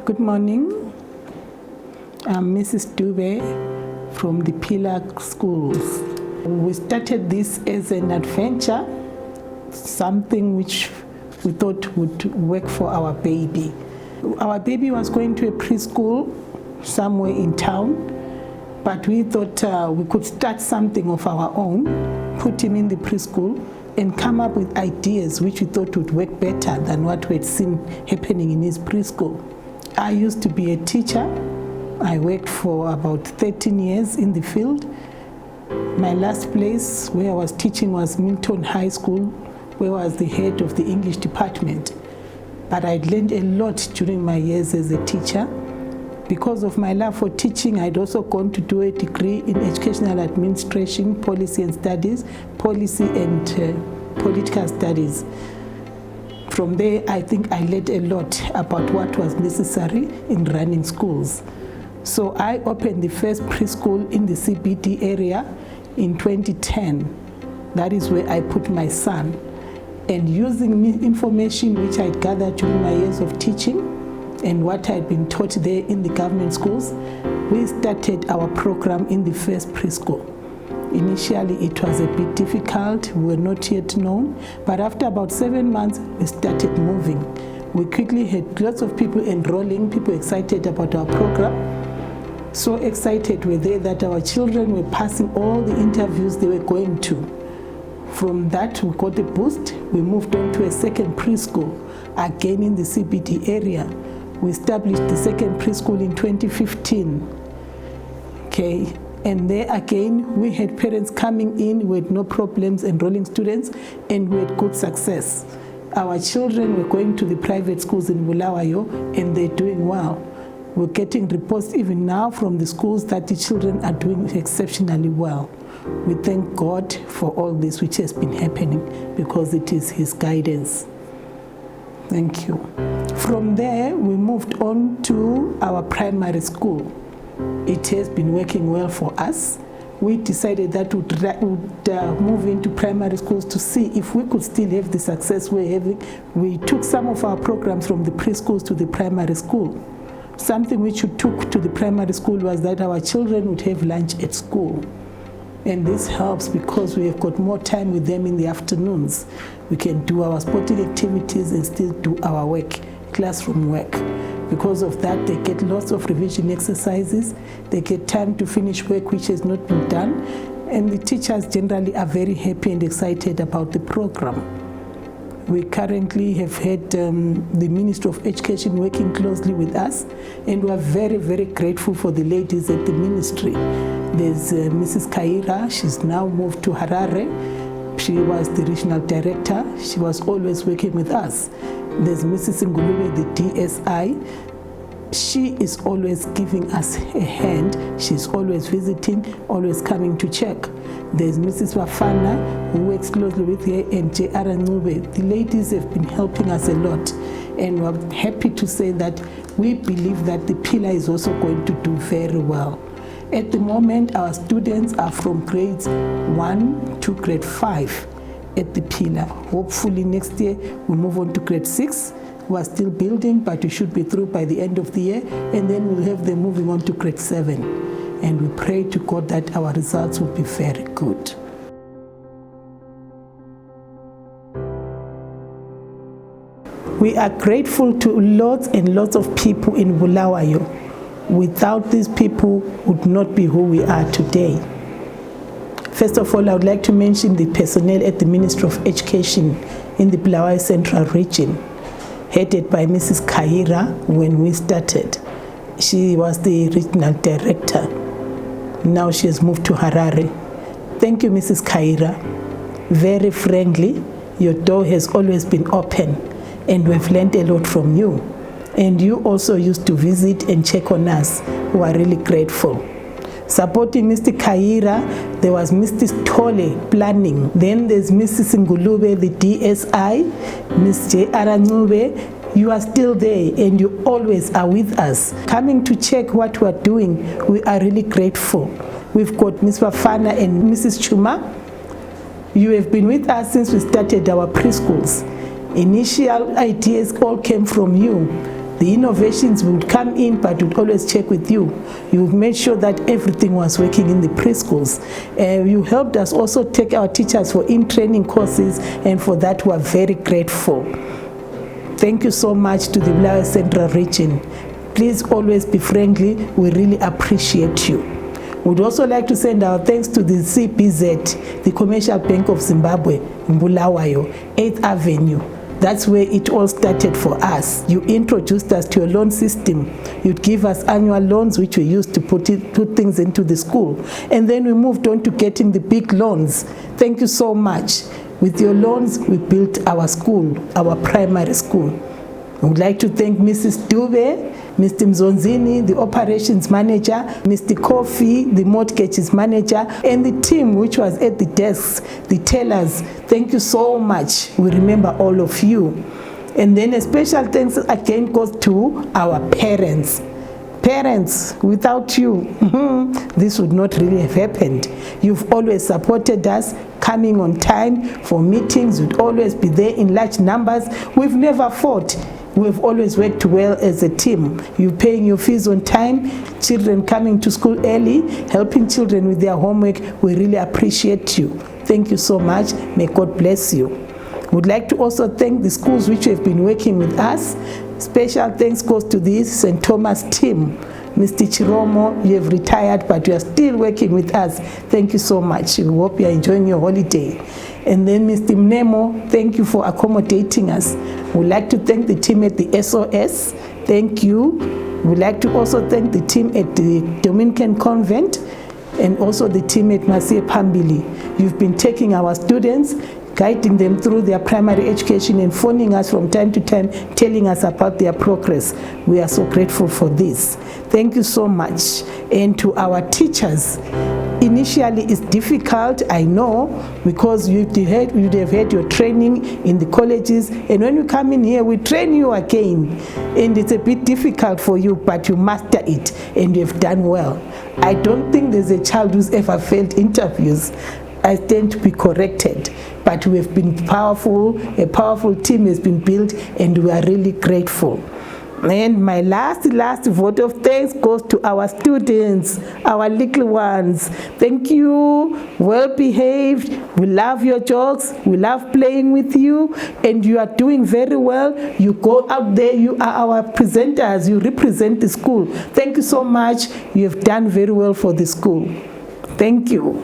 Good morning. I'm Mrs. Dube from the Pillar Schools. We started this as an adventure, something which we thought would work for our baby. Our baby was going to a preschool somewhere in town, but we thought we could start something of our own, put him in the preschool, and come up with ideas which we thought would work better than what we had seen happening in his preschool. I used to be a teacher. I worked for about 13 years in the field. My last place where I was teaching was Milton High School, where I was the head of the English department. But I learned a lot during my years as a teacher. Because of my love for teaching, I'd also gone to do a degree in educational administration, policy and studies, policy and political studies. From there, I think I learned a lot about what was necessary in running schools. So I opened the first preschool in the CBD area in 2010. That is where I put my son. And using information which I'd gathered during my years of teaching and what I'd been taught there in the government schools, we started our program in the first preschool. Initially, it was a bit difficult. We were not yet known. But after about 7 months, we started moving. We quickly had lots of people enrolling, people excited about our program. So excited were they that our children were passing all the interviews they were going to. From that, we got a boost. We moved on to a second preschool, again in the CBD area. We established the second preschool in 2015. Okay. And there again, we had parents coming in with no problems enrolling students, and we had good success. Our children were going to the private schools in Bulawayo, and they're doing well. We're getting reports even now from the schools that the children are doing exceptionally well. We thank God for all this which has been happening because it is His guidance. Thank you. From there, we moved on to our primary school. It has been working well for us. We decided that we'd move into primary schools to see if we could still have the success we're having. We took some of our programs from the preschools to the primary school. Something which we took to the primary school was that our children would have lunch at school. And this helps because we have got more time with them in the afternoons. We can do our sporting activities and still do our work, classroom work. Because of that, they get lots of revision exercises. They get time to finish work which has not been done. And the teachers generally are very happy and excited about the program. We currently have had the Ministry of Education working closely with us, and we are very, very grateful for the ladies at the ministry. There's Mrs. Kaira. She's now moved to Harare. She was the regional director. She was always working with us. There's Mrs. Ngulube, the DSI. She is always giving us a hand. She's always visiting, always coming to check. There's Mrs. Wafana, who works closely with her, and J.R. Nube. The ladies have been helping us a lot. And we're happy to say that we believe that the Pillar is also going to do very well. At the moment, our students are from grades 1 to grade 5 at the Pillar. Hopefully next year we move on to grade 6. We are still building, but we should be through by the end of the year, and then we'll have them moving on to grade 7. And we pray to God that our results will be very good. We are grateful to lots and lots of people in Bulawayo. Without these people, we would not be who we are today. First of all, I would like to mention the personnel at the Ministry of Education in the Bulawayo Central Region, headed by Mrs. Kaira when we started. She was the regional director. Now she has moved to Harare. Thank you, Mrs. Kaira. Very friendly. Your door has always been open, and we've learned a lot from you. And you also used to visit and check on us. We are really grateful. Supporting Mr. Kaira, there was Mr. Stole planning. Then there's Mrs. Ngulube, the DSI, Ms. J. Arangube. You are still there and you always are with us. Coming to check what we are doing, we are really grateful. We've got Ms. Wafana and Mrs. Chuma. You have been with us since we started our preschools. Initial ideas all came from you. The innovations would come in, but would always check with you. You've made sure that everything was working in the preschools. You helped us also take our teachers for in-training courses, and for that we're very grateful. Thank you so much to the Bulawayo Central Region. Please always be friendly. We really appreciate you. We'd also like to send our thanks to the CBZ, the Commercial Bank of Zimbabwe, in Bulawayo, 8th Avenue. That's where it all started for us. You introduced us to your loan system. You'd give us annual loans, which we used to put things into the school. And then we moved on to getting the big loans. Thank you so much. With your loans, we built our school, our primary school. I would like to thank Mrs. Dube, Mr. Mzonzini, the operations manager, Mr. Kofi, the mortgages manager, and the team which was at the desks, the tellers. Thank you so much. We remember all of you. And then a special thanks again goes to our parents. Parents, without you, this would not really have happened. You've always supported us, coming on time for meetings. You'd always be there in large numbers. We've never fought. We've always worked well as a team. You paying your fees on time, children coming to school early, helping children with their homework. We really appreciate you. Thank you so much. May God bless you. We'd like to also thank the schools which have been working with us. Special thanks goes to the St. Thomas team. Mr. Chiromo, you have retired, but you are still working with us. Thank you so much. We hope you are enjoying your holiday. And then Mr. Mnemo, thank you for accommodating us. We'd like to thank the team at the SOS. Thank you. We'd like to also thank the team at the Dominican Convent and also the team at Masie Pambili. You've been taking our students, guiding them through their primary education and phoning us from time to time, telling us about their progress. We are so grateful for this. Thank you so much. And to our teachers, initially it's difficult, I know, because you'd have had your training in the colleges, and when you come in here, we train you again. And it's a bit difficult for you, but you master it, and you've done well. I don't think there's a child who's ever failed interviews. I tend to be corrected, but we have been powerful. A powerful team has been built, and we are really grateful. And my last vote of thanks goes to our students, our little ones. Thank you, well behaved. We love your jokes. We love playing with you, and you are doing very well. You go out there, you are our presenters. You represent the school. Thank you so much. You have done very well for the school. Thank you.